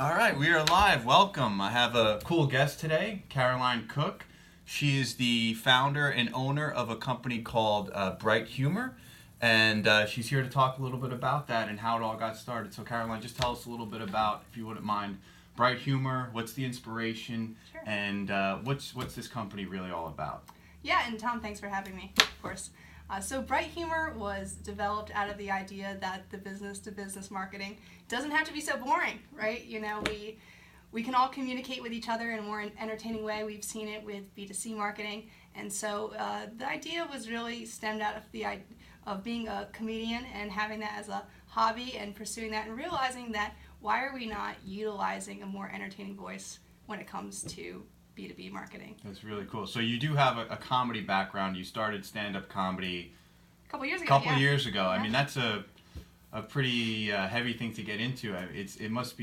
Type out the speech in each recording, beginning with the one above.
All right, we are live. Welcome. I have a cool guest today, Caroline Cooke. She is the founder and owner of a company called Bright Humor, and she's here to talk a little bit about that and how it all got started. So, Caroline, just tell us a little bit about, if you wouldn't mind, Bright Humor. What's the inspiration, Sure. and what's this company really all about? Yeah, and Tom, thanks for having me, of course. So Bright Humor was developed out of the idea that the business-to-business marketing doesn't have to be so boring, right? You know, we can all communicate with each other in a more entertaining way. We've seen it with B2C marketing. And so the idea was really stemmed out of being a comedian and having that as a hobby and pursuing that and realizing that why are we not utilizing a more entertaining voice when it comes to B2B marketing. That's really cool. So you do have a comedy background. You started stand-up comedy A couple years ago. I Yeah. mean, that's a pretty heavy thing to get into. It must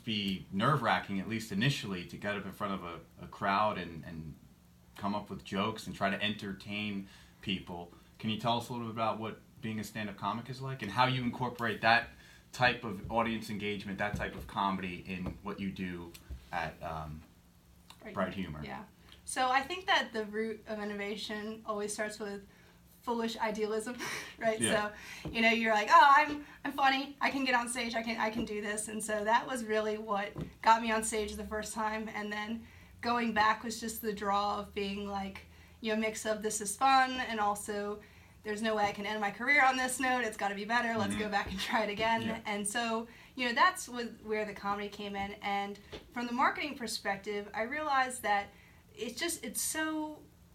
be nerve-wracking, at least initially, to get up in front of a crowd and come up with jokes and try to entertain people. Can you tell us a little bit about what being a stand-up comic is like and how you incorporate that type of audience engagement, that type of comedy in what you do at Bright Humor? Yeah. So I think that the root of innovation always starts with foolish idealism, right? Yeah. So, you know, you're like, oh, I'm funny. I can get on stage. I can do this. And so that was really what got me on stage the first time. And then going back was just the draw of being like, you know, mix of this is fun and also there's no way I can end my career on this note. It's got to be better. Let's go back and try it again. Yeah. And so, you know, that's where the comedy came in. And from the marketing perspective, I realized that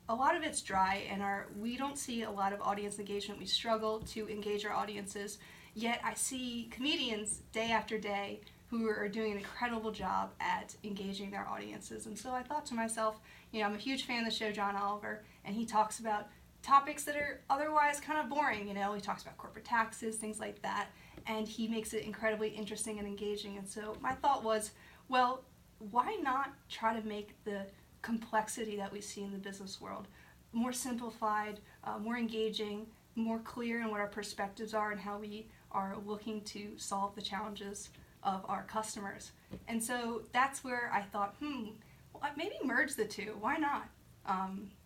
a lot of it's dry and we don't see a lot of audience engagement. We struggle to engage our audiences. Yet I see comedians day after day who are doing an incredible job at engaging their audiences. And so I thought to myself, you know, I'm a huge fan of the show John Oliver, and he talks about topics that are otherwise kind of boring. You know, he talks about corporate taxes, things like that, and he makes it incredibly interesting and engaging. And so my thought was, well, why not try to make the complexity that we see in the business world more simplified, more engaging, more clear in what our perspectives are and how we are looking to solve the challenges of our customers. And so that's where I thought, well, maybe merge the two. Why not?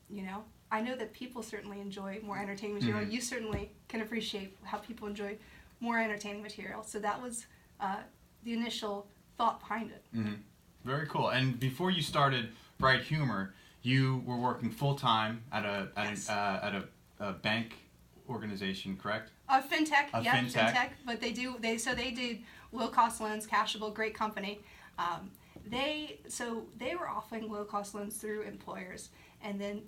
You know, I know that people certainly enjoy more entertaining material. You certainly can appreciate how people enjoy more entertaining material. So that was the initial thought behind it. Mm-hmm. Very cool. And before you started Bright Humor, you were working full-time at a bank organization, correct? Fintech, Fintech. fintech. But they did low-cost loans, Cashable, great company. They were offering low-cost loans through employers, and then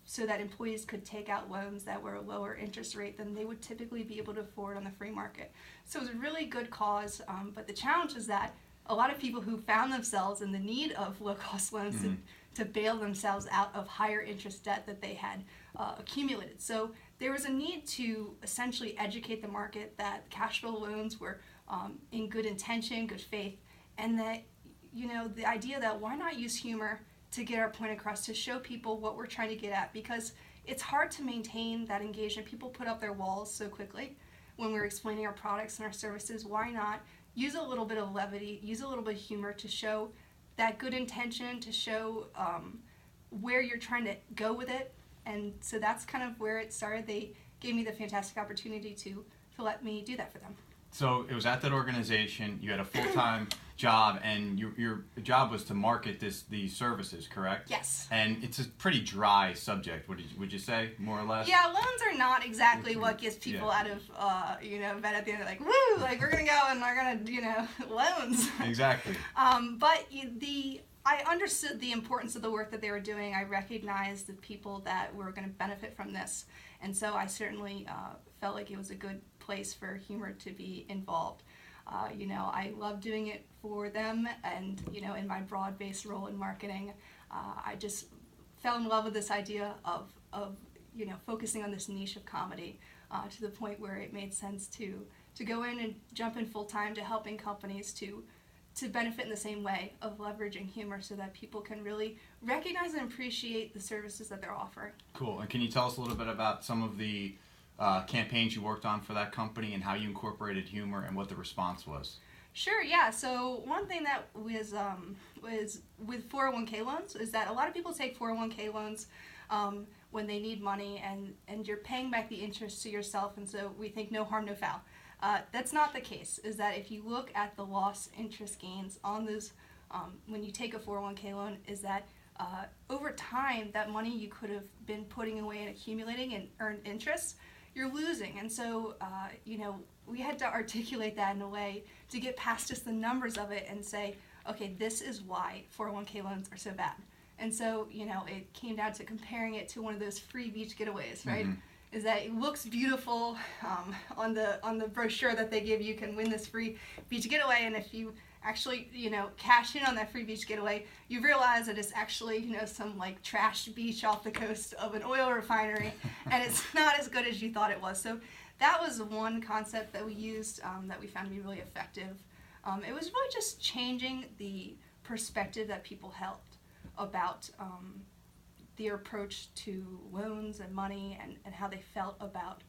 so that employees could take out loans that were a lower interest rate than they would typically be able to afford on the free market. So it was a really good cause, but the challenge is that a lot of people who found themselves in the need of low-cost loans to bail themselves out of higher interest debt that they had accumulated. So there was a need to essentially educate the market that cash flow loans were in good intention, good faith, and that, you know, the idea that why not use humor to get our point across, to show people what we're trying to get at, because it's hard to maintain that engagement. People put up their walls so quickly when we're explaining our products and our services. Why not use a little bit of levity, use a little bit of humor to show that good intention, to show where you're trying to go with it. And so that's kind of where it started. They gave me the fantastic opportunity to let me do that for them. So it was at that organization. You had a full-time job, and your job was to market these services, correct? Yes. And it's a pretty dry subject. Would you say, more or less? Yeah, loans are not exactly what gets people out of bed at the end. They're like, woo, like we're gonna go and we're gonna loans. Exactly. But I understood the importance of the work that they were doing. I recognized the people that were going to benefit from this, and so I certainly felt like it was a good place for humor to be involved. I love doing it for them, and in my broad-based role in marketing, I just fell in love with this idea of focusing on this niche of comedy to the point where it made sense to go in and jump in full-time to helping companies to benefit in the same way of leveraging humor so that people can really recognize and appreciate the services that they're offering. Cool. And can you tell us a little bit about some of the campaigns you worked on for that company and how you incorporated humor and what the response was? Sure, yeah. So one thing that was with 401k loans is that a lot of people take 401k loans when they need money, and you're paying back the interest to yourself, and so we think no harm, no foul. That's not the case. Is that if you look at the lost interest gains on those when you take a 401k loan, is that over time that money you could have been putting away and accumulating and earned interest, you're losing. And so we had to articulate that in a way to get past just the numbers of it and say, okay, this is why 401k loans are so bad. And so, it came down to comparing it to one of those free beach getaways, right? Mm-hmm. Is that it looks beautiful on the brochure that they give you, can win this free beach getaway, and if you actually, cash in on that free beach getaway, you realize that it's actually, some like trashed beach off the coast of an oil refinery, and it's not as good as you thought it was. So that was one concept that we used that we found to be really effective. It was really just changing the perspective that people held about their approach to loans and money, and how they felt about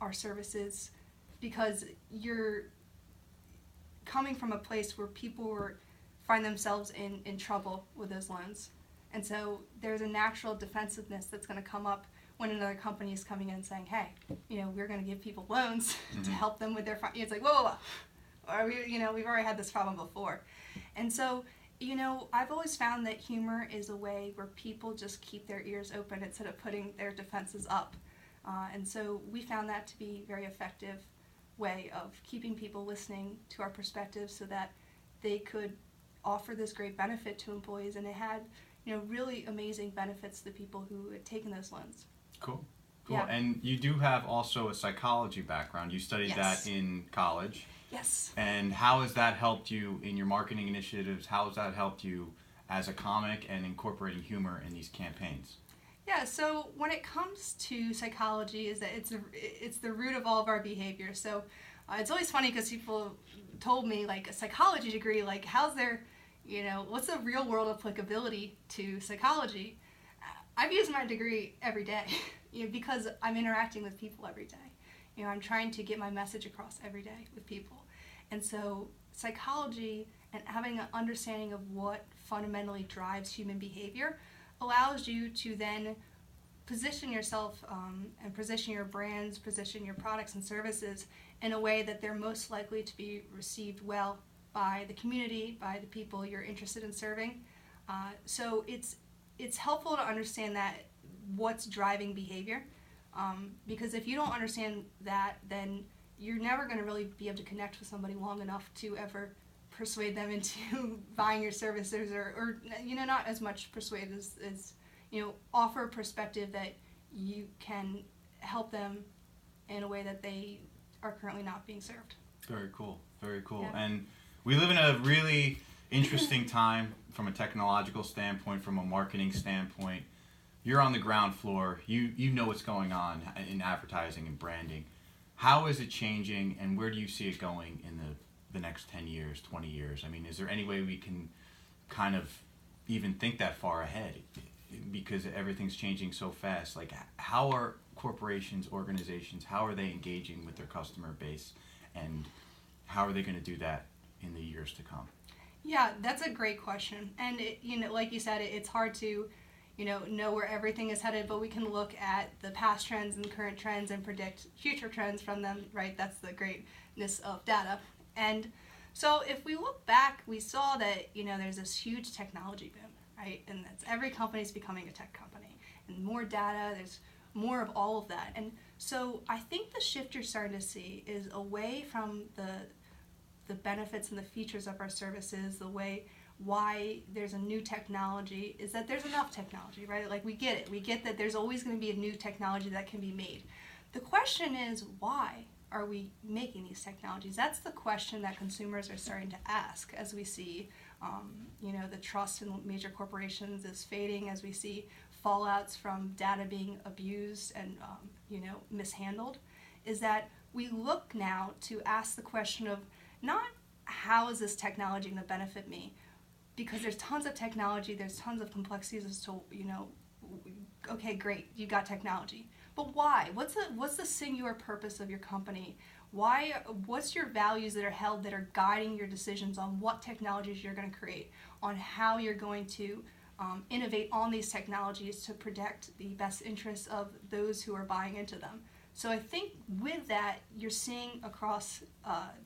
our services, because you're coming from a place where people find themselves in trouble with those loans. And so there's a natural defensiveness that's going to come up when another company is coming in and saying, hey, we're going to give people loans to help them with their it's like, whoa. Or we've already had this problem before. And so, I've always found that humor is a way where people just keep their ears open instead of putting their defenses up. And so we found that to be a very effective way of keeping people listening to our perspective so that they could offer this great benefit to employees, and it had, really amazing benefits to the people who had taken those loans. Cool. Yeah. And you do have also a psychology background. You studied Yes. that in college. Yes. And how has that helped you in your marketing initiatives? How has that helped you as a comic and incorporating humor in these campaigns? Yeah, so when it comes to psychology, is that it's the root of all of our behavior. So it's always funny because people told me, like, a psychology degree, like, how's their, what's the real world applicability to psychology? I've used my degree every day, because I'm interacting with people every day. I'm trying to get my message across every day with people. And so psychology and having an understanding of what fundamentally drives human behavior allows you to then position yourself and position your brands, position your products and services in a way that they're most likely to be received well by the community, by the people you're interested in serving. So it's helpful to understand that what's driving behavior, because if you don't understand that, then you're never going to really be able to connect with somebody long enough to ever persuade them into buying your services, or not as much persuade as offer a perspective that you can help them in a way that they are currently not being served. Very cool. Very cool. Yeah. And we live in a really interesting time from a technological standpoint, from a marketing standpoint. You're on the ground floor. You know what's going on in advertising and branding. How is it changing, and where do you see it going in the next 10 years, 20 years? I mean, is there any way we can kind of even think that far ahead? Because everything's changing so fast. Like, how are corporations, organizations, how are they engaging with their customer base, and how are they going to do that in the years to come? Yeah, that's a great question. And like you said, it's hard to know where everything is headed, but we can look at the past trends and current trends and predict future trends from them, right? That's the greatness of data. And so if we look back, we saw that, there's this huge technology boom, right? And that's every company's becoming a tech company. And more data, there's more of all of that. And so I think the shift you're starting to see is away from the benefits and the features of our services, the way why there's a new technology, is that there's enough technology, right? Like, we get it. We get that there's always going to be a new technology that can be made. The question is, why are we making these technologies? That's the question that consumers are starting to ask as we see, the trust in major corporations is fading, as we see fallouts from data being abused and, mishandled, is that we look now to ask the question of not how is this technology going to benefit me, because there's tons of technology, there's tons of complexities as to, okay, great, you got technology. But why? What's the singular purpose of your company? What's your values that are held that are guiding your decisions on what technologies you're going to create, on how you're going to innovate on these technologies to protect the best interests of those who are buying into them. So I think with that, you're seeing across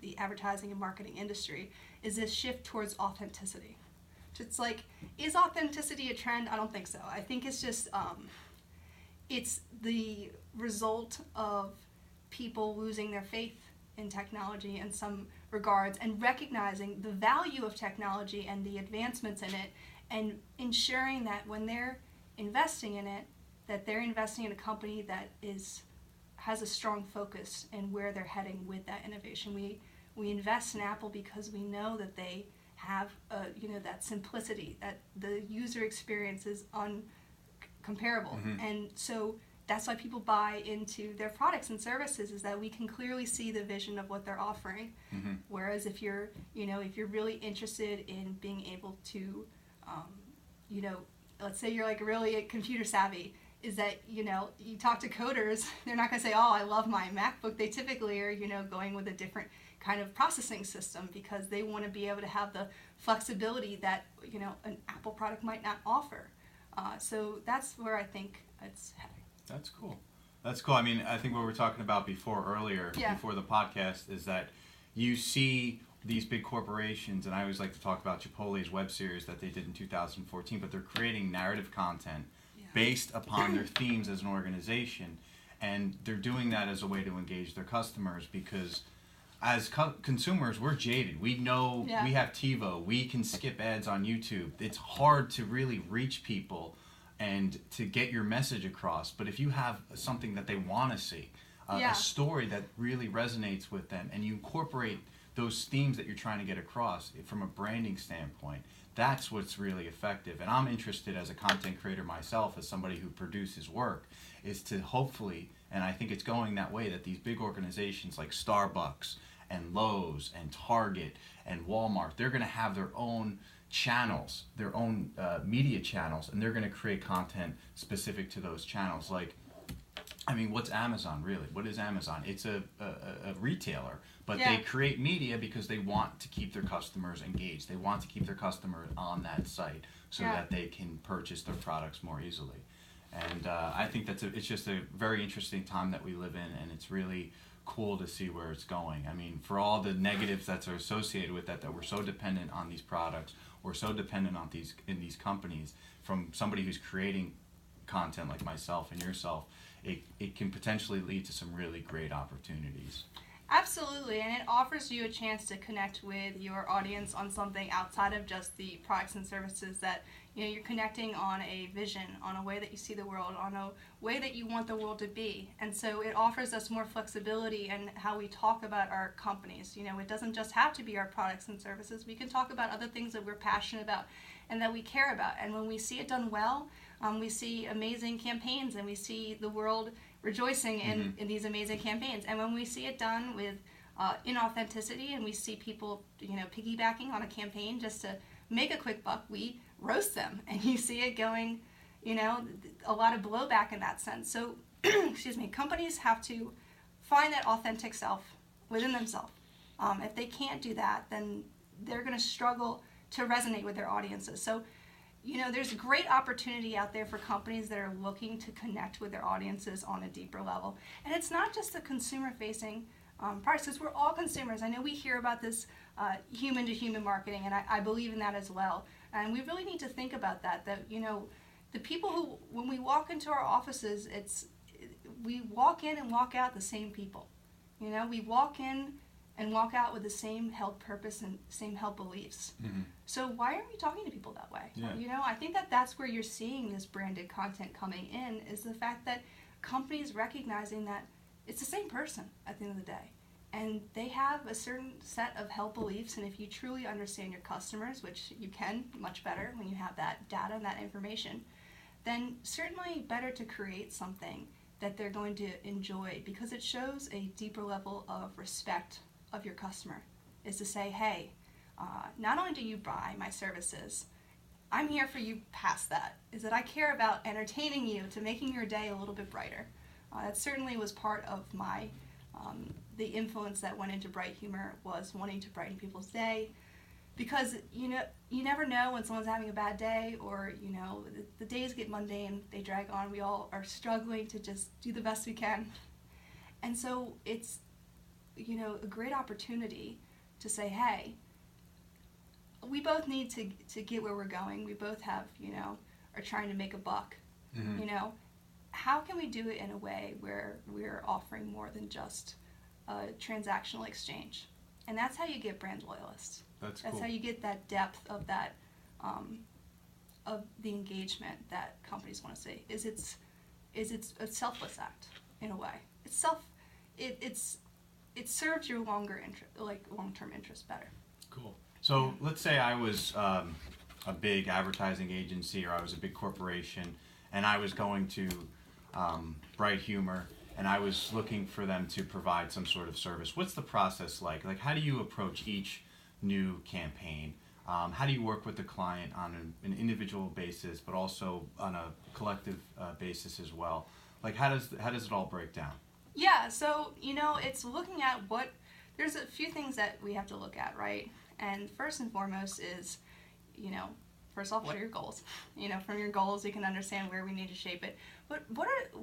the advertising and marketing industry is this shift towards authenticity. It's like, is authenticity a trend? I don't think so. I think it's just, it's the result of people losing their faith in technology in some regards and recognizing the value of technology and the advancements in it, and ensuring that when they're investing in it, that they're investing in a company that has a strong focus in where they're heading with that innovation. We invest in Apple because we know that they have that simplicity, that the user experience is uncomparable. And so that's why people buy into their products and services, is that we can clearly see the vision of what they're offering. Whereas if you're really interested in being able to, let's say you're like really computer savvy, is that, you talk to coders, they're not going to say, oh, I love my MacBook. They typically are, going with a different kind of processing system because they want to be able to have the flexibility that, an Apple product might not offer. So that's where I think it's heading. That's cool. That's cool. I mean, I think what we were talking about before the podcast, is that you see these big corporations, and I always like to talk about Chipotle's web series that they did in 2014, but they're creating narrative content based upon their themes as an organization, and they're doing that as a way to engage their customers, because as consumers, we're jaded. We know we have TiVo. We can skip ads on YouTube. It's hard to really reach people and to get your message across. But if you have something that they want to see, a story that really resonates with them, and you incorporate those themes that you're trying to get across from a branding standpoint, that's what's really effective. And I'm interested as a content creator myself, as somebody who produces work, is to hopefully, and I think it's going that way, that these big organizations like Starbucks and Lowe's and Target and Walmart, they're going to have their own channels, their own media channels, and they're going to create content specific to those channels. Like, I mean, what's Amazon really? What is Amazon? It's a retailer, but they create media because they want to keep their customers engaged. They want to keep their customers on that site so that they can purchase their products more easily. And I think it's just a very interesting time that we live in, and it's really cool to see where it's going. I mean, for all the negatives that are associated with that we're so dependent on these products, we're so dependent on these companies, from somebody who's creating content like myself and yourself, it can potentially lead to some really great opportunities. Absolutely, and it offers you a chance to connect with your audience on something outside of just the products and services, that you're connecting on a vision, on a way that you see the world, on a way that you want the world to be. And so it offers us more flexibility in how we talk about our companies. It doesn't just have to be our products and services. We can talk about other things that we're passionate about and that we care about. And when we see it done well, we see amazing campaigns, and we see the world rejoicing in these amazing campaigns. And when we see it done with inauthenticity, and we see people piggybacking on a campaign just to make a quick buck, we roast them, and you see it going, a lot of blowback in that sense. So companies have to find that authentic self within themselves. If they can't do that, then they're going to struggle to resonate with their audiences. So there's a great opportunity out there for companies that are looking to connect with their audiences on a deeper level. And it's not just the consumer-facing products, because we're all consumers. I know we hear about this human-to-human marketing, and I believe in that as well. And we really need to think about that the people who, when we walk into our offices, we walk in and walk out the same people. We walk in and walk out with the same held purpose and same held beliefs. So why aren't we talking to people that way? I think that's where you're seeing this branded content coming in, is the fact that companies recognizing that it's the same person at the end of the day. And they have a certain set of held beliefs, and if you truly understand your customers, which you can much better when you have that data and that information, then certainly better to create something that they're going to enjoy, because it shows a deeper level of respect of your customer, is to say, hey, not only do you buy my services, I'm here for you past that, is that I care about entertaining you to making your day a little bit brighter. That certainly was part of my the influence that went into bright humor was wanting to brighten people's day, because you never know when someone's having a bad day, or the days get mundane, they drag on, we all are struggling to just do the best we can. And so it's a great opportunity to say, hey, we both need to get where we're going. We both have are trying to make a buck. How can we do it in a way where we're offering more than just a transactional exchange? And that's how you get brand loyalists. That's cool. How you get that depth of that of the engagement that companies want to see. It's a selfless act in a way. It serves your long-term interest better. Cool. So let's say I was a big advertising agency, or I was a big corporation, and I was going to Bright Humor, and I was looking for them to provide some sort of service. What's the process like? Like, how do you approach each new campaign? How do you work with the client on an individual basis, but also on a collective basis as well? Like, how does it all break down? Yeah, so it's looking at there's a few things that we have to look at, right? And first and foremost is, first off, what are your goals? From your goals, you can understand where we need to shape it. But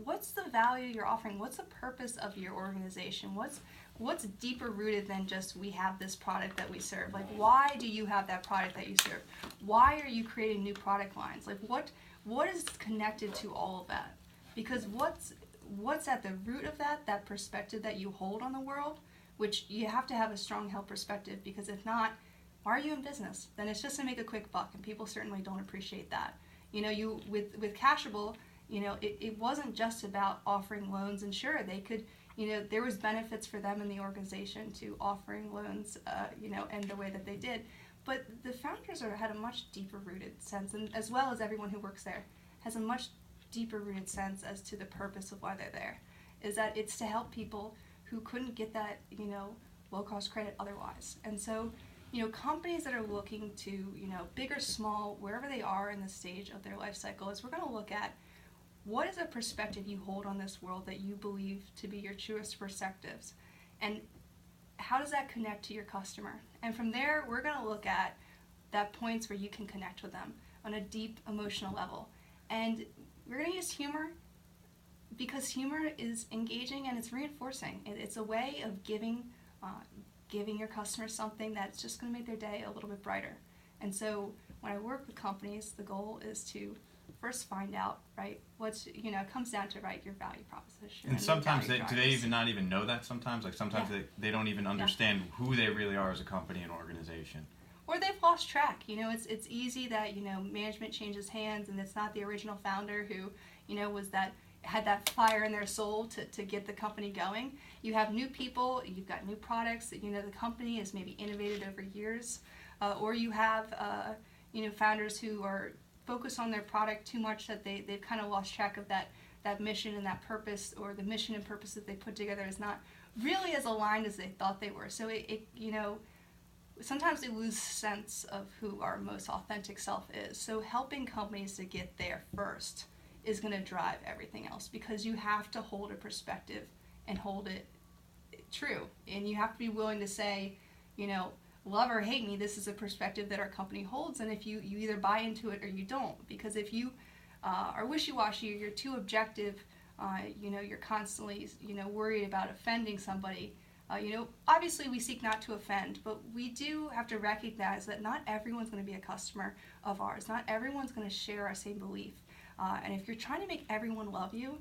what's the value you're offering? What's the purpose of your organization? What's deeper rooted than just we have this product that we serve? Like, why do you have that product that you serve? Why are you creating new product lines? Like, what is connected to all of that? Because what's at the root of that perspective that you hold on the world, which you have to have a strong held perspective, because if not, why are you in business? Then it's just to make a quick buck, and people certainly don't appreciate that. With Cashable, it wasn't just about offering loans, and sure, they could, there was benefits for them in the organization to offering loans, and the way that they did. But the founders had a much deeper rooted sense, and as well as everyone who works there, has a much deeper rooted sense as to the purpose of why they're there, is that it's to help people who couldn't get that, low cost credit otherwise. And so, companies that are looking to, big or small, wherever they are in the stage of their life cycle, is we're going to look at what is a perspective you hold on this world that you believe to be your truest perspectives, and how does that connect to your customer? And from there, we're going to look at that points where you can connect with them on a deep emotional level. And we're going to use humor, because humor is engaging and it's reinforcing. It's a way of giving your customers something that's just going to make their day a little bit brighter. And so when I work with companies, the goal is to first find out, right, it comes down to, right, your value proposition. And sometimes do they even not even know that sometimes? Like, sometimes they don't even understand who they really are as a company and organization. Or they've lost track. It's easy that, management changes hands, and it's not the original founder who, had that fire in their soul to get the company going. You have new people, you've got new products that, the company has maybe innovated over years. Or you have, founders who are focused on their product too much that they've kind of lost track of that mission and that purpose, or the mission and purpose that they put together is not really as aligned as they thought they were. So sometimes they lose sense of who our most authentic self is. So helping companies to get there first is going to drive everything else, because you have to hold a perspective and hold it true. And you have to be willing to say, love or hate me, this is a perspective that our company holds, and if you either buy into it or you don't. Because if you are wishy-washy, you're too objective, you're constantly, worried about offending somebody, obviously we seek not to offend, but we do have to recognize that not everyone's going to be a customer of ours. Not everyone's going to share our same belief. And if you're trying to make everyone love you,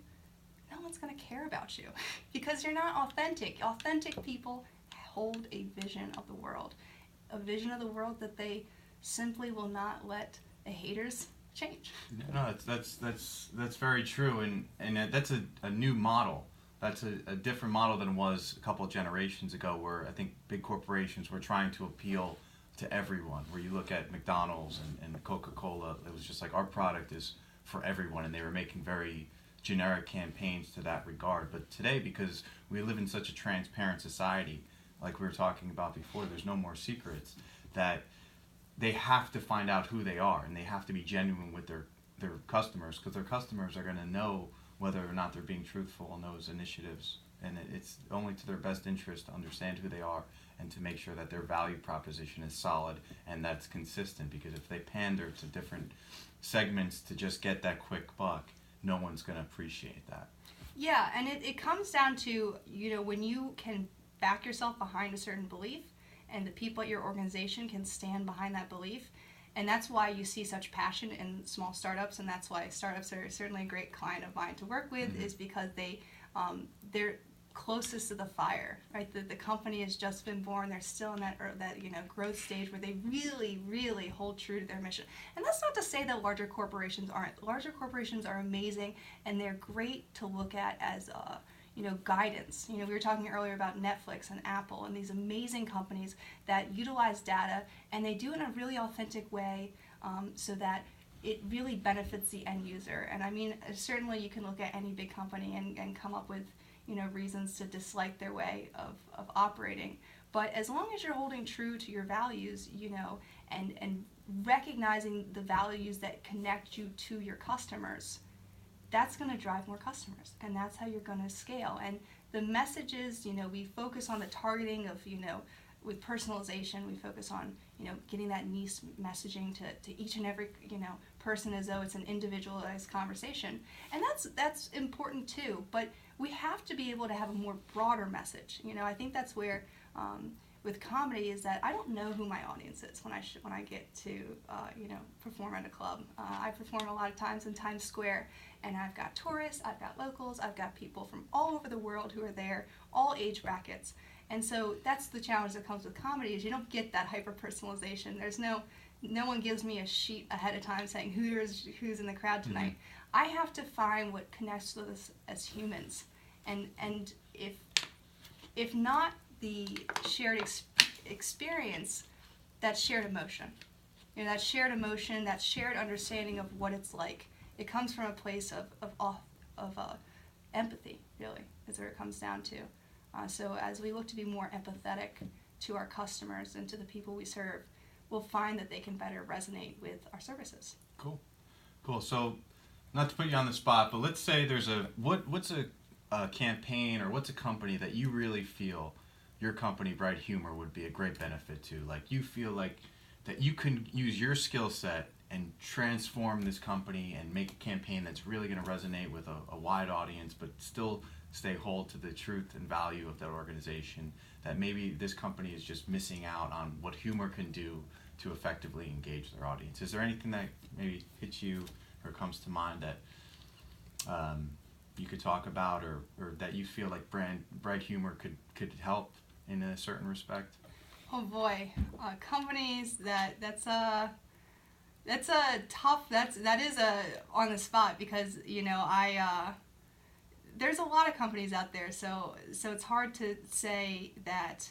no one's going to care about you because you're not authentic. Authentic people hold a vision of the world that they simply will not let the haters change. No, that's very true, and that's a new model. That's a different model than it was a couple of generations ago, where I think big corporations were trying to appeal to everyone. Where you look at McDonald's and Coca-Cola, it was just like, our product is for everyone, and they were making very generic campaigns to that regard. But today, because we live in such a transparent society, like we were talking about before, there's no more secrets, that they have to find out who they are, and they have to be genuine with their customers, because their customers are going to know whether or not they're being truthful in those initiatives and it's only to their best interest to understand who they are and to make sure that their value proposition is solid and that's consistent, because if they pander to different segments to just get that quick buck, no one's going to appreciate that. Yeah, and it comes down to, when you can back yourself behind a certain belief and the people at your organization can stand behind that belief. And that's why you see such passion in small startups, and that's why startups are certainly a great client of mine to work with, is because they're closest to the fire, right? The company has just been born. They're still in that growth stage where they really, really hold true to their mission. And that's not to say that larger corporations aren't. Larger corporations are amazing, and they're great to look at as guidance. We were talking earlier about Netflix and Apple and these amazing companies that utilize data, and they do it in a really authentic way, so that it really benefits the end user. And I mean, certainly you can look at any big company and come up with reasons to dislike their way of operating. But as long as you're holding true to your values, and recognizing the values that connect you to your customers, that's going to drive more customers, and that's how you're going to scale. And the messages, we focus on the targeting of, with personalization, we focus on, getting that niche messaging to each and every, person as though it's an individualized conversation. And that's important too, but we have to be able to have a more broader message. I think that's where, with comedy, is that I don't know who my audience is when I get to perform at a club. I perform a lot of times in Times Square, and I've got tourists, I've got locals, I've got people from all over the world who are there, all age brackets. And so that's the challenge that comes with comedy, is you don't get that hyper personalization. There's no one gives me a sheet ahead of time saying who's in the crowd tonight. Mm-hmm. I have to find what connects with us as humans, and if not the shared experience, that shared emotion. That shared emotion, that shared understanding of what it's like. It comes from a place of empathy, really, is where it comes down to. So as we look to be more empathetic to our customers and to the people we serve, we'll find that they can better resonate with our services. Cool. So, not to put you on the spot, but let's say there's what's a campaign, or what's a company that you really feel your company, Bright Humor, would be a great benefit to? Like, you feel like that you can use your skill set and transform this company and make a campaign that's really going to resonate with a wide audience, but still stay whole to the truth and value of that organization, that maybe this company is just missing out on what humor can do to effectively engage their audience. Is there anything that maybe hits you or comes to mind that you could talk about, or that you feel like Bright Humor could help in a certain respect? Oh boy, companies that's a tough, that is on the spot, because there's a lot of companies out there, so it's hard to say that.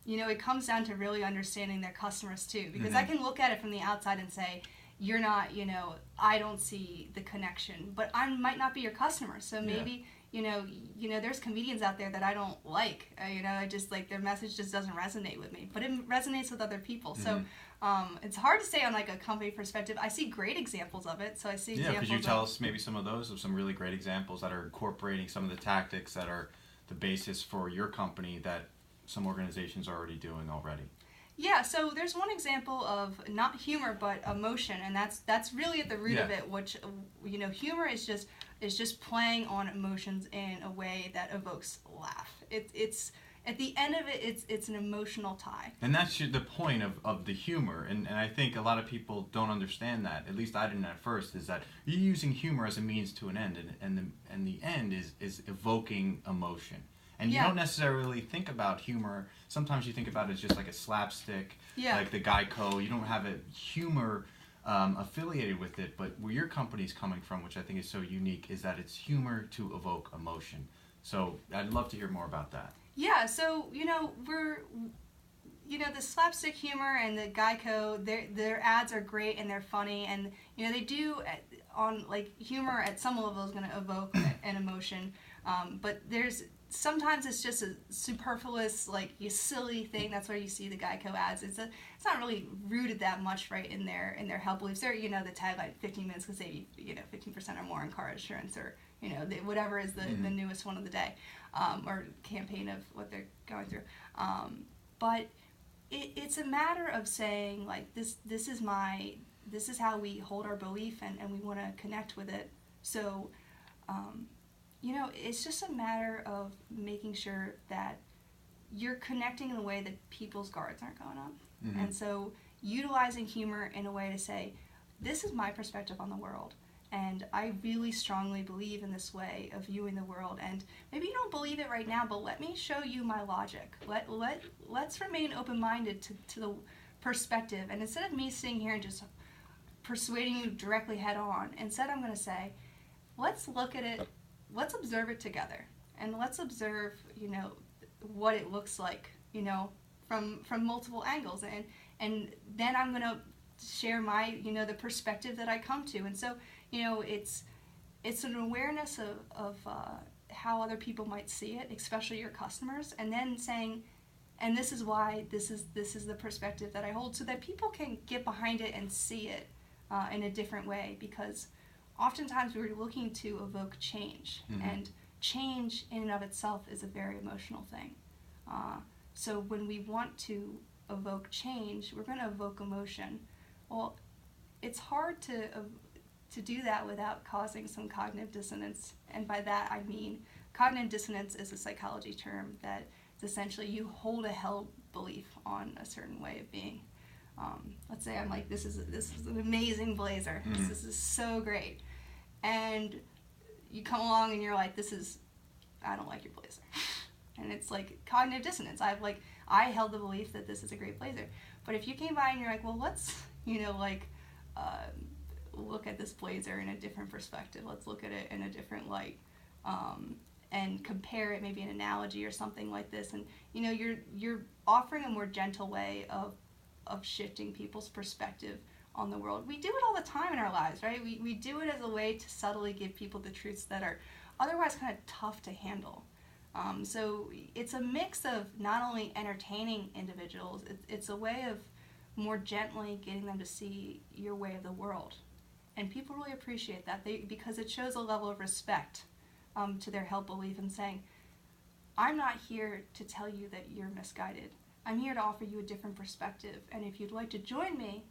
It comes down to really understanding their customers too, because mm-hmm. I can look at it from the outside and say, you're not, I don't see the connection, but I might not be your customer, so maybe, there's comedians out there that I don't like, I just, like, their message just doesn't resonate with me, but it resonates with other people. Mm-hmm. So it's hard to say on, like, a company perspective. I see great examples of it, so I see examples. Could you tell us maybe some of those, of some really great examples that are incorporating some of the tactics that are the basis for your company that some organizations are already doing already? Yeah, so there's one example of not humor but emotion, and that's really at the root of it, which humor is just playing on emotions in a way that evokes laugh. It's at the end of it, it's an emotional tie. And that's the point of the humor, and I think a lot of people don't understand that. At least I didn't at first. Is that you're using humor as a means to an end, and the end is evoking emotion. And you don't necessarily think about humor. Sometimes you think about it as just like a slapstick, like the Geico. You don't have a humor affiliated with it. But where your company's coming from, which I think is so unique, is that it's humor to evoke emotion. So I'd love to hear more about that. Yeah, so, we're, the slapstick humor and the Geico, their ads are great and they're funny, and, they do, humor at some level is going to evoke an emotion, but sometimes it's just a superfluous, silly thing. That's where you see the Geico ads. It's not really rooted that much, right, in their health beliefs. They're, the tagline, 15 minutes can save you, 15% or more in car insurance, or, whatever is the newest one of the day, or campaign of what they're going through. But it's a matter of saying, like, this is how we hold our belief, and we want to connect with it. So, it's just a matter of making sure that you're connecting in a way that people's guards aren't going up. Mm-hmm. And so utilizing humor in a way to say, this is my perspective on the world, and I really strongly believe in this way of viewing the world, and maybe you don't believe it right now, but let me show you my logic. Let's remain open-minded to the perspective, and instead of me sitting here and just persuading you directly head on, instead I'm going to say, let's look at it, let's observe it together, and let's observe, what it looks like, from multiple angles, and then I'm going to share my, the perspective that I come to. And so, it's an awareness of how other people might see it, especially your customers, and then saying, and this is why this is the perspective that I hold, so that people can get behind it and see it in a different way, because oftentimes we're looking to evoke change, and change in and of itself is a very emotional thing. So when we want to evoke change, we're going to evoke emotion. Well, it's hard to do that without causing some cognitive dissonance, and by that I mean cognitive dissonance is a psychology term that is essentially you hold a held belief on a certain way of being. Let's say I'm like, this is an amazing blazer. This is so great, and you come along and you're like, I don't like your blazer. And it's like cognitive dissonance. I held the belief that this is a great blazer. But if you came by and you're like, well, let's, look at this blazer in a different perspective. Let's look at it in a different light, and compare it, maybe an analogy or something like this. And, you're offering a more gentle way of shifting people's perspective on the world. We do it all the time in our lives, right? We do it as a way to subtly give people the truths that are otherwise kind of tough to handle. So it's a mix of not only entertaining individuals, it's a way of more gently getting them to see your way of the world. And people really appreciate that because it shows a level of respect to their held belief, and saying, I'm not here to tell you that you're misguided. I'm here to offer you a different perspective. And if you'd like to join me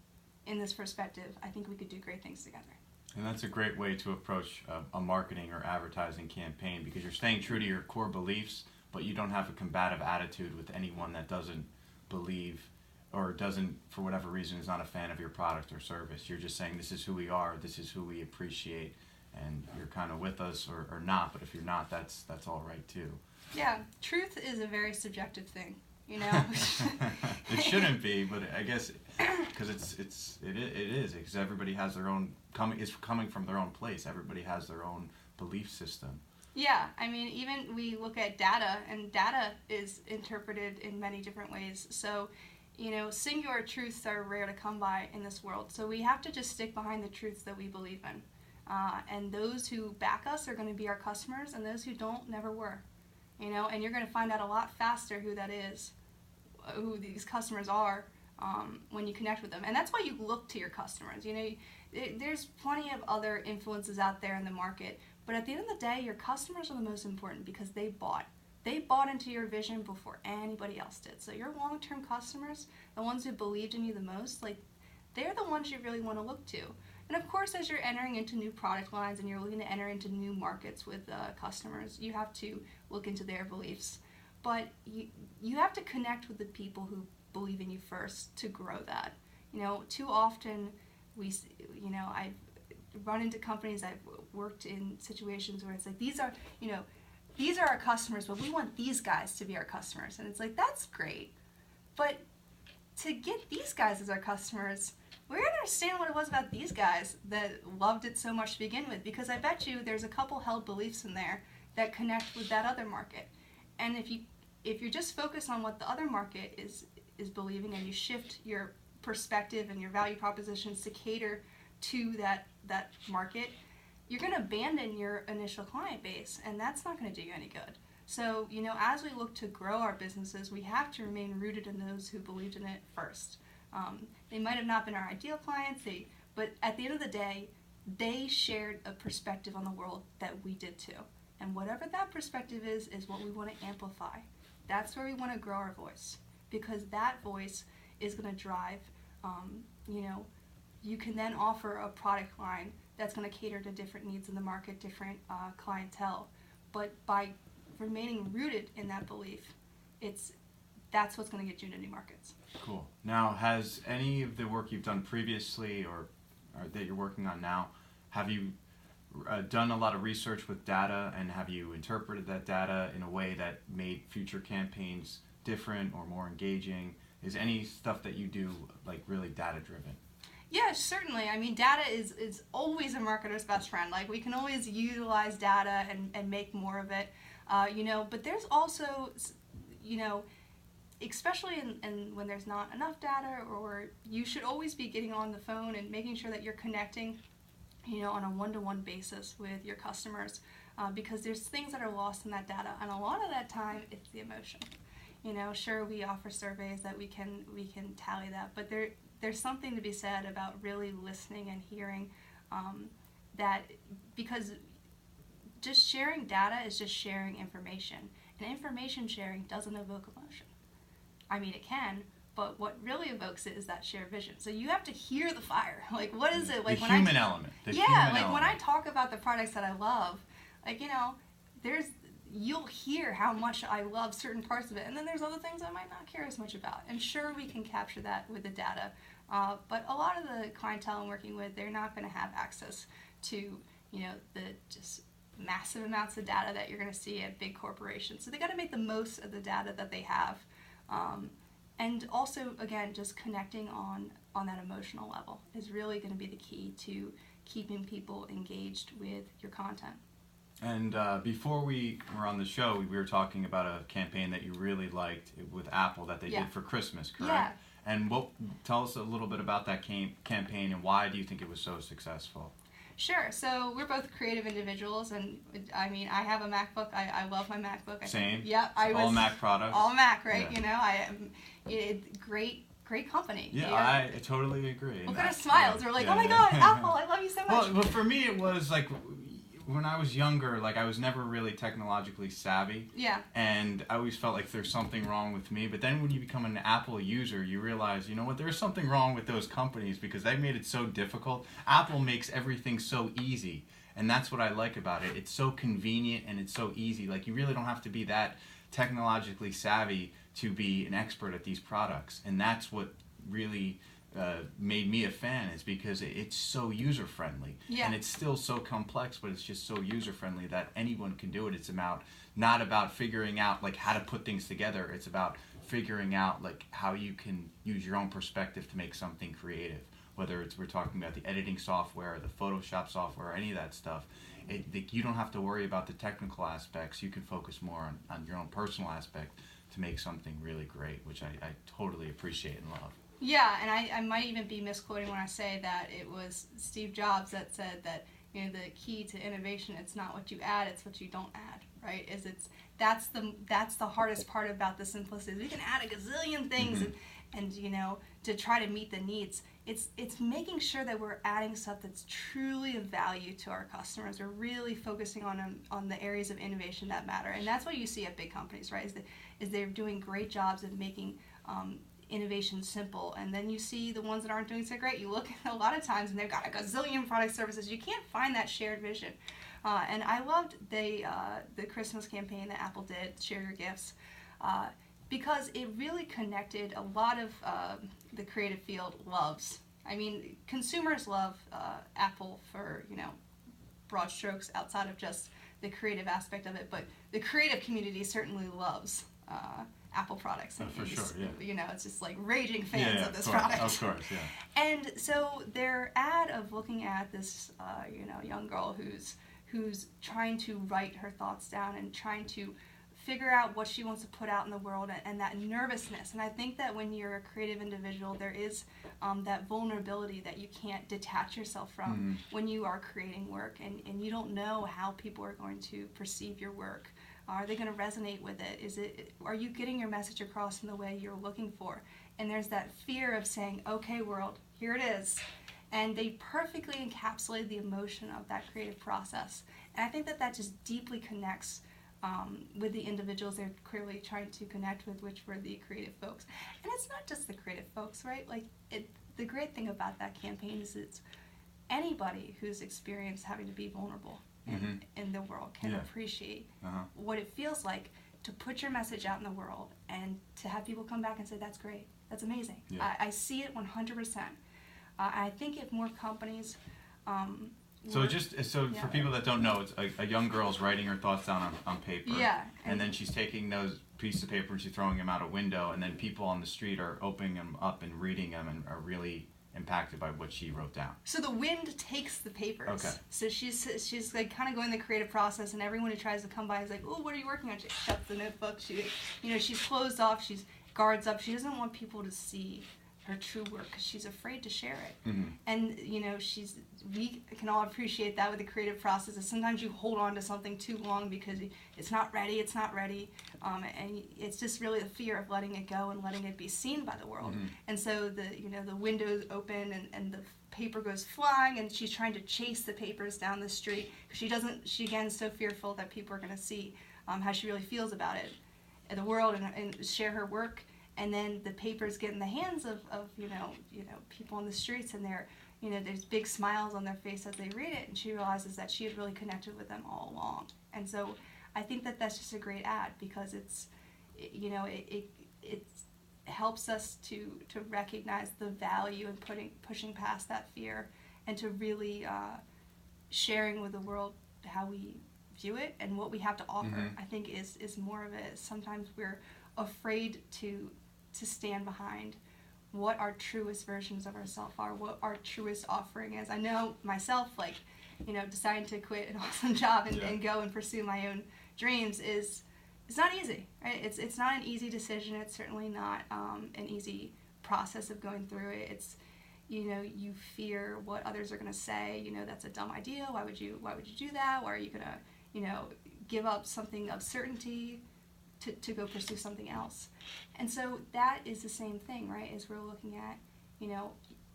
in this perspective, I think we could do great things together. And that's a great way to approach a marketing or advertising campaign, because you're staying true to your core beliefs, but you don't have a combative attitude with anyone that doesn't believe or doesn't, for whatever reason, is not a fan of your product or service. You're just saying, this is who we are, this is who we appreciate, and you're kind of with us or not, but if you're not, that's all right too. Yeah, truth is a very subjective thing, It shouldn't be, but I guess because it is, because everybody has their own coming from their own place. Everybody has their own belief system. Yeah, I mean, even we look at data, and data is interpreted in many different ways. So, singular truths are rare to come by in this world. So we have to just stick behind the truths that we believe in. And those who back us are going to be our customers, and those who don't never were. And you're going to find out a lot faster who that is, who these customers are, when you connect with them. And that's why you look to your customers. There's plenty of other influences out there in the market, but at the end of the day, your customers are the most important, because they bought into your vision before anybody else did. So your long-term customers, the ones who believed in you the most, they're the ones you really want to look to. And of course, as you're entering into new product lines and you're looking to enter into new markets with customers, you have to look into their beliefs. But you have to connect with the people who believe in you first to grow that. Too often I've run into companies, I've worked in situations where it's like, these are our customers, but we want these guys to be our customers. And it's like, that's great. But to get these guys as our customers, we're going to understand what it was about these guys that loved it so much to begin with, because I bet you there's a couple held beliefs in there that connect with that other market. And if you're just focused on what the other market is believing, and you shift your perspective and your value propositions to cater to that market, you're going to abandon your initial client base, and that's not going to do you any good. So, as we look to grow our businesses, we have to remain rooted in those who believed in it first. They might have not been our ideal clients, but at the end of the day, they shared a perspective on the world that we did too. And whatever that perspective is what we want to amplify. That's where we want to grow our voice, because that voice is going to drive, you can then offer a product line that's going to cater to different needs in the market, different clientele. But by remaining rooted in that belief, that's what's going to get you into new markets. Cool. Now, has any of the work you've done previously or that you're working on now, have you done a lot of research with data, and have you interpreted that data in a way that made future campaigns different or more engaging? Is any stuff that you do like really data driven? Yeah, certainly. I mean, data is always a marketer's best friend. Like, we can always utilize data and make more of it, but there's also, especially in when there's not enough data, or you should always be getting on the phone and making sure that you're connecting, on a one-to-one basis with your customers, because there's things that are lost in that data, and a lot of that time it's the emotion. Sure, we offer surveys that we can tally that, but there's something to be said about really listening and hearing, that, because just sharing data is just sharing information, and information sharing doesn't evoke emotion. I mean, it can, but what really evokes it is that shared vision. So you have to hear the fire. Like, what is it? Like, the human element. When I talk about the products that I love, you'll hear how much I love certain parts of it, and then there's other things I might not care as much about. And sure, we can capture that with the data, but a lot of the clientele I'm working with, they're not going to have access to, the just massive amounts of data that you're going to see at big corporations. So they got to make the most of the data that they have. And also, again, just connecting on that emotional level is really going to be the key to keeping people engaged with your content. And before we were on the show, we were talking about a campaign that you really liked with Apple that they did for Christmas, correct? Yeah. And tell us a little bit about that campaign, and why do you think it was so successful? Sure. So we're both creative individuals, and I mean, I have a MacBook. I love my MacBook. Same. Yep. All Mac products. All Mac, right? Yeah. Great company. Yeah, I totally agree. What kind of smiles? We're like, oh my God, Apple, I love you so much. Well, for me, it was like, when I was younger, like, I was never really technologically savvy. Yeah. And I always felt like there's something wrong with me. But then when you become an Apple user, you realize, you know what, there's something wrong with those companies, because they made it so difficult. Apple makes everything so easy. And that's what I like about it. It's so convenient and it's so easy. Like, you really don't have to be that technologically savvy to be an expert at these products. And that's what really made me a fan, is because it's so user friendly. Yeah. And it's still so complex, but it's just so user friendly that anyone can do it. It's not about figuring out like how to put things together. It's about figuring out like how you can use your own perspective to make something creative. Whether we're talking about the editing software, the Photoshop software, or any of that stuff. You don't have to worry about the technical aspects. You can focus more on your own personal aspect to make something really great, which I totally appreciate and love. Yeah, and I might even be misquoting when I say that it was Steve Jobs that said that, the key to innovation, it's not what you add, it's what you don't add, right? That's the hardest part about the simplicity. We can add a gazillion things, mm-hmm. and to try to meet the needs. It's making sure that we're adding stuff that's truly of value to our customers. We're really focusing on the areas of innovation that matter, and that's what you see at big companies, right? Is they're doing great jobs of making innovation simple, and then you see the ones that aren't doing so great. You look at a lot of times and they've got a gazillion product services. You can't find that shared vision. And I loved the Christmas campaign that Apple did, Share Your Gifts, because it really connected a lot of the creative field loves. I mean, consumers love Apple for, broad strokes outside of just the creative aspect of it, but the creative community certainly loves Apple products. And for sure, yeah. It's just like raging fans of this course, product. Of course, yeah. And so their ad of looking at this, young girl who's trying to write her thoughts down and trying to figure out what she wants to put out in the world, and that nervousness. And I think that when you're a creative individual, there is that vulnerability that you can't detach yourself from when you are creating work, and you don't know how people are going to perceive your work. Are they going to resonate with it? Are you getting your message across in the way you're looking for? And there's that fear of saying, okay, world, here it is. And they perfectly encapsulate the emotion of that creative process. And I think that just deeply connects with the individuals they're clearly trying to connect with, which were the creative folks. And it's not just the creative folks, right? Like, the great thing about that campaign is it's anybody who's experienced having to be vulnerable in the world can appreciate what it feels like to put your message out in the world and to have people come back and say, that's great, that's amazing. Yeah. I see it 100%. I think if more companies for people that don't know, it's a young girl's writing her thoughts down on paper. Yeah. And then she's taking those pieces of paper and she's throwing them out a window, and then people on the street are opening them up and reading them and are really impacted by what she wrote down. So the wind takes the papers. Okay. So she's like kind of going the creative process, and everyone who tries to come by is like, oh, what are you working on? She shuts the notebook. She's closed off. She's guards up. She doesn't want people to see her true work because she's afraid to share it. And we can all appreciate that with the creative process. Is sometimes you hold on to something too long because it's not ready, and it's just really the fear of letting it go and letting it be seen by the world. And so the windows open and the paper goes flying, and she's trying to chase the papers down the street because she again is so fearful that people are going to see how she really feels about it in the world and share her work. And then the papers get in the hands of people on the streets, and there's big smiles on their face as they read it, and she realizes that she had really connected with them all along. And so I think that that's just a great ad because it helps us to recognize the value in pushing past that fear and to really sharing with the world how we view it and what we have to offer. I think is more of it. Sometimes we're afraid to stand behind what our truest versions of ourselves are, what our truest offering is. I know myself, deciding to quit an awesome job and go and pursue my own dreams it's not easy, right? It's not an easy decision. It's certainly not an easy process of going through it. It's you fear what others are going to say. That's a dumb idea. Why would you do that? Why are you going to give up something of certainty to go pursue something else? And so that is the same thing, right? As we're looking at,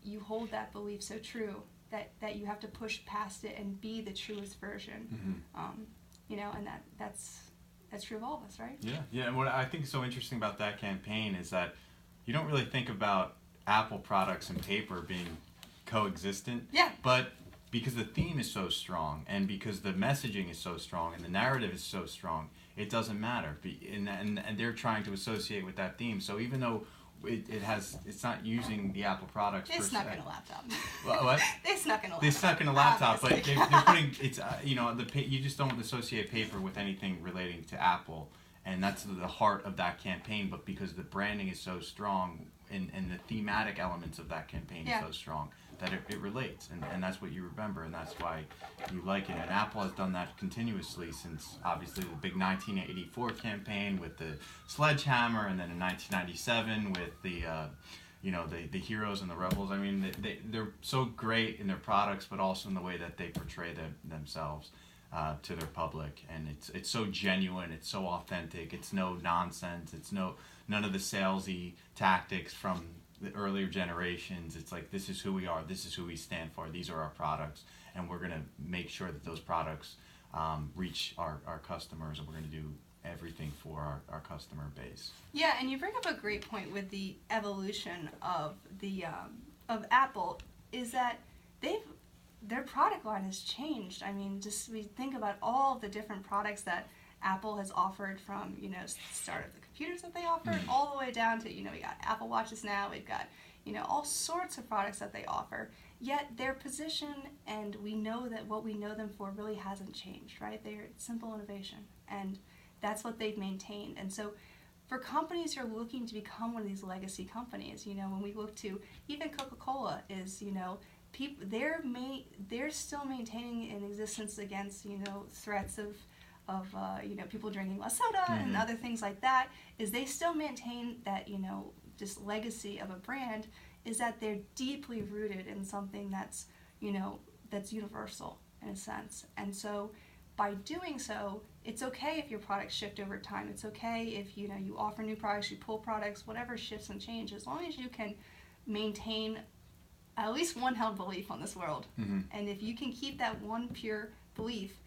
you hold that belief so true that you have to push past it and be the truest version. And that's true of all of us, right? Yeah. And what I think is so interesting about that campaign is that you don't really think about Apple products and paper being coexistent. Yeah. But because the theme is so strong and because the messaging is so strong and the narrative is so strong, it doesn't matter. And they're trying to associate with that theme. So even though it's not using the Apple products per se. They snuck in a laptop. What? They snuck in a laptop. They snuck in a laptop, but they're putting you just don't associate paper with anything relating to Apple, and that's the heart of that campaign. But because the branding is so strong and the thematic elements of that campaign is so strong, that it relates, and that's what you remember, and that's why you like it. And Apple has done that continuously since, obviously, the big 1984 campaign with the sledgehammer, and then in 1997 with the heroes and the rebels. I mean, they're so great in their products, but also in the way that they portray themselves to their public, and it's so genuine, it's so authentic, it's no nonsense, it's none of the salesy tactics from the earlier generations. It's like, this is who we are, this is who we stand for, these are our products, and we're going to make sure that those products reach our customers, and we're going to do everything for our customer base. Yeah, and you bring up a great point with the evolution of the of Apple, is that their product line has changed. I mean, just we think about all the different products that Apple has offered, from start of the computers that they offered all the way down to we got Apple Watches now, we've got all sorts of products that they offer, yet their position, and we know that what we know them for, really hasn't changed, right? They're simple innovation, and that's what they've maintained. And so for companies who are looking to become one of these legacy companies, when we look to even Coca-Cola is people, they're still maintaining an existence against threats of people drinking less soda and other things like that. Is they still maintain that just legacy of a brand, is that they're deeply rooted in something that's that's universal in a sense. And so by doing so, it's okay if your products shift over time. It's okay if you offer new products, you pull products, whatever shifts and changes, as long as you can maintain at least one held belief on this world. Mm-hmm. And if you can keep that one pure belief,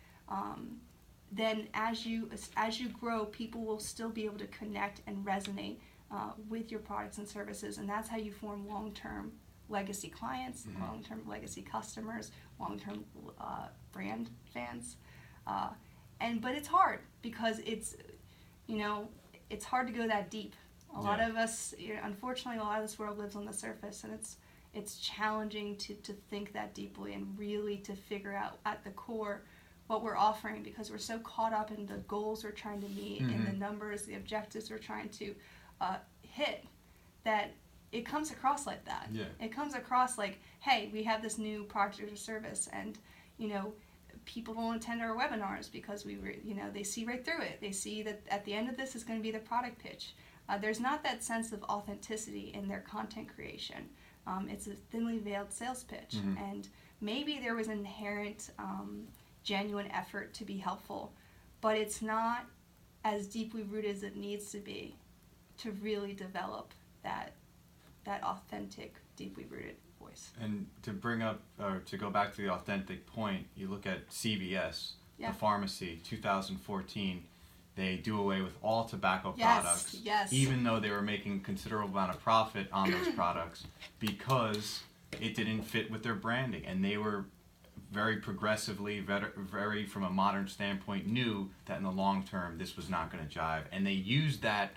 then as you grow, people will still be able to connect and resonate with your products and services, and that's how you form long-term legacy clients, Mm-hmm. long-term legacy customers, long-term brand fans. But it's hard because it's hard to go that deep. A lot of us, unfortunately, a lot of this world lives on the surface, and it's challenging to think that deeply and really to figure out at the core what we're offering, because we're so caught up in the goals we're trying to meet Mm-hmm. and the numbers, the objectives we're trying to hit, that it comes across like that. Yeah. It comes across like, hey, we have this new product or service, and people don't attend our webinars because they see right through it. They see that at the end of this is going to be the product pitch. There's not that sense of authenticity in their content creation. It's a thinly veiled sales pitch, Mm-hmm. and maybe there was inherent genuine effort to be helpful, but it's not as deeply rooted as it needs to be to really develop that authentic, deeply rooted voice. And to bring up, or to go back to the authentic point, you look at CVS, Yeah. the pharmacy, 2014, they do away with all tobacco Yes, products, yes. even though they were making considerable amount of profit on those products, because it didn't fit with their branding, and they were very progressively, very from a modern standpoint, knew that in the long term this was not going to jive, and they used that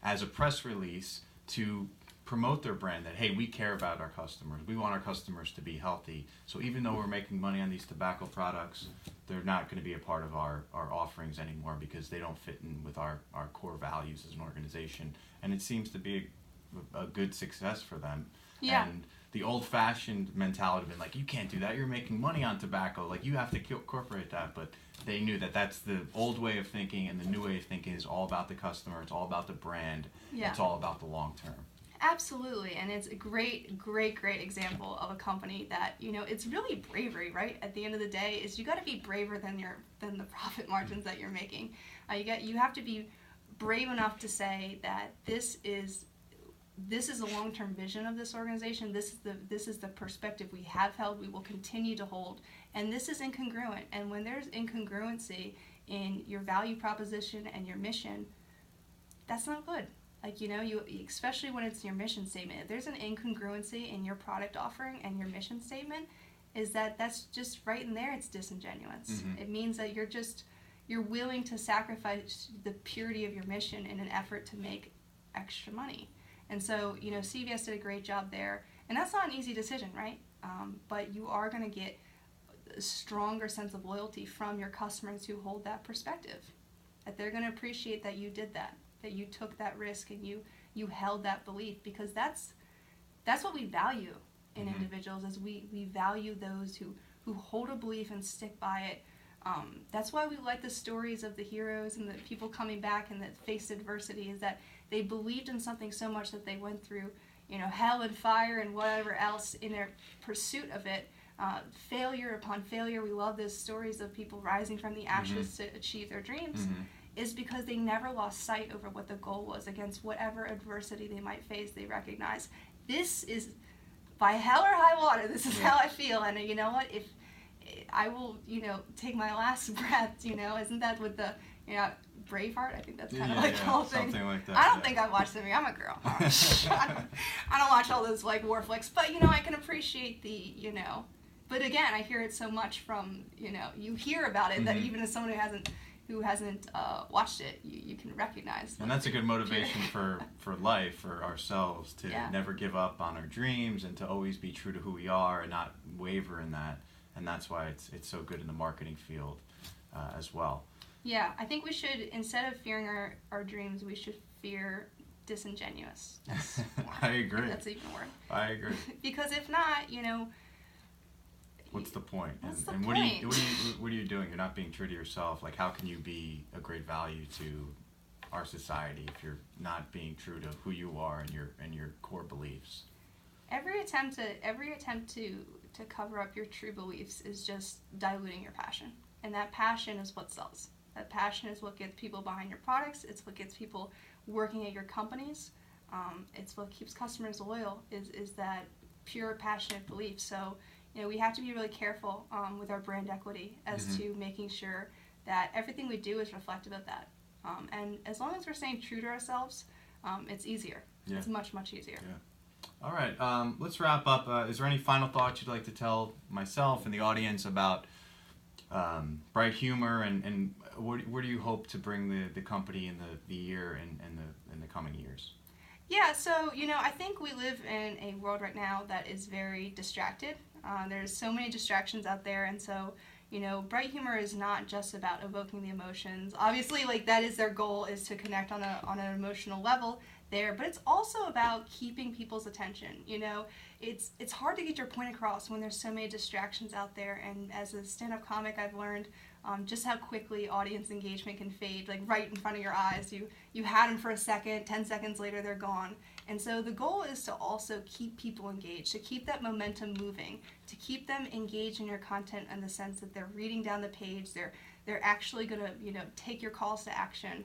as a press release to promote their brand, that hey, we care about our customers, we want our customers to be healthy, so even though we're making money on these tobacco products, they're not going to be a part of our offerings anymore because they don't fit in with our core values as an organization. And it seems to be a good success for them. Yeah. And the old-fashioned mentality of been like, you can't do that, you're making money on tobacco, like you have to incorporate that. But they knew that that's the old way of thinking, and the new way of thinking is all about the customer, it's all about the brand, Yeah. it's all about the long term. Absolutely, and it's a great example of a company that, it's really bravery, right? At the end of the day, is you got to be braver than the profit margins that you're making. You have to be brave enough to say that this is a long-term vision of this organization. This is the perspective we have held, we will continue to hold, and this is incongruent. And when there's incongruency in your value proposition and your mission, that's not good. You especially when it's your mission statement. If there's an incongruency in your product offering and your mission statement, that's just right in there. It's disingenuous. Mm-hmm. It means that you're willing to sacrifice the purity of your mission in an effort to make extra money. And so, CVS did a great job there, and that's not an easy decision, right? But you are going to get a stronger sense of loyalty from your customers who hold that perspective, that they're going to appreciate that you did that you took that risk and you held that belief, because that's what we value in Mm-hmm. individuals, is we value those who hold a belief and stick by it. That's why we like the stories of the heroes and the people coming back and that faced adversity, is that they believed in something so much that they went through hell and fire and whatever else in their pursuit of it. Failure upon failure. We love those stories of people rising from the ashes Mm-hmm. to achieve their dreams. Mm-hmm. Is because they never lost sight over what the goal was. Against whatever adversity they might face, they recognize, this is, by hell or high water, this is how I feel. And you know what, if I will, take my last breath, isn't that what the, Braveheart? I think that's kind of like the whole thing. Something like that. I don't think I've watched the movie. I'm a girl. I don't watch all those war flicks, but I can appreciate the, but again, I hear it so much from, you hear about it, that Mm-hmm. even as someone who hasn't watched it, you can recognize. And that's a good motivation for life, for ourselves, to Yeah. never give up on our dreams and to always be true to who we are and not waver in that. And that's why it's so good in the marketing field as well. Yeah, I think we should, instead of fearing our dreams, we should fear disingenuous. I agree. That's even a word. I agree. Because if not, What's the point? What's the and point? What are you doing? You're not being true to yourself. Like, how can you be a great value to our society if you're not being true to who you are and your core beliefs? Every attempt to cover up your true beliefs is just diluting your passion, and that passion is what sells. That passion is what gets people behind your products. It's what gets people working at your companies. It's what keeps customers loyal. Is that pure, passionate belief. So, we have to be really careful with our brand equity as to making sure that everything we do is reflective of that. And as long as we're staying true to ourselves, it's easier. Yeah. It's much, much easier. Yeah. All right. Let's wrap up. Is there any final thoughts you'd like to tell myself and the audience about Bright Humor and where do you hope to bring the company in the year and the coming years? Yeah, so, I think we live in a world right now that is very distracted. There's so many distractions out there, and so, Bright Humor is not just about evoking the emotions. Obviously, that is their goal, is to connect on an emotional level there, but it's also about keeping people's attention. It's hard to get your point across when there's so many distractions out there, and as a stand-up comic, I've learned just how quickly audience engagement can fade, right in front of your eyes. You had them for a second, 10 seconds later they're gone. And so the goal is to also keep people engaged, to keep that momentum moving, to keep them engaged in your content in the sense that they're reading down the page, they're actually going to take your calls to action.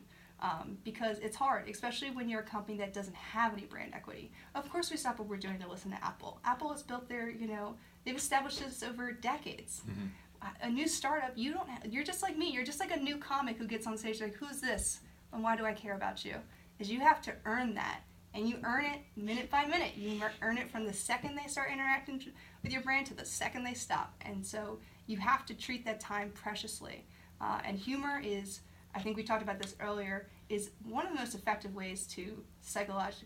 Because it's hard, especially when you're a company that doesn't have any brand equity. Of course we stop what we're doing to listen to Apple. Apple has built their, they've established this over decades. Mm-hmm. A new startup, you're just like me. You're just like a new comic who gets on stage like, who's this? And why do I care about you? Is you have to earn that. And you earn it minute by minute. You earn it from the second they start interacting with your brand to the second they stop. And so you have to treat that time preciously. And humor is, I think we talked about this earlier, is one of the most effective ways to psychologically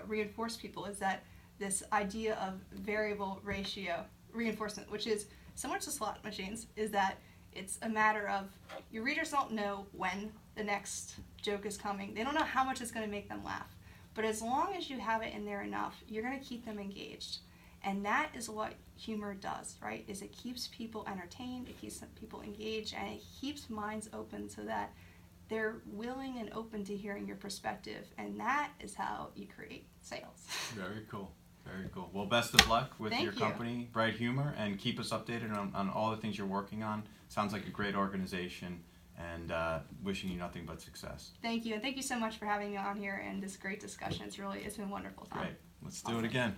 reinforce people, is that this idea of variable ratio reinforcement, which is similar to slot machines, is that it's a matter of your readers don't know when the next joke is coming. They don't know how much it's going to make them laugh. But as long as you have it in there enough, you're going to keep them engaged. And that is what humor does, right? Is it keeps people entertained, it keeps people engaged, and it keeps minds open so that they're willing and open to hearing your perspective. And that is how you create sales. Very cool. Very cool. Well, best of luck with your company, Bright Humor, and keep us updated on all the things you're working on. Sounds like a great organization, and wishing you nothing but success. Thank you, and thank you so much for having me on here and this great discussion. It's been wonderful, Tom. Great. Let's do it again.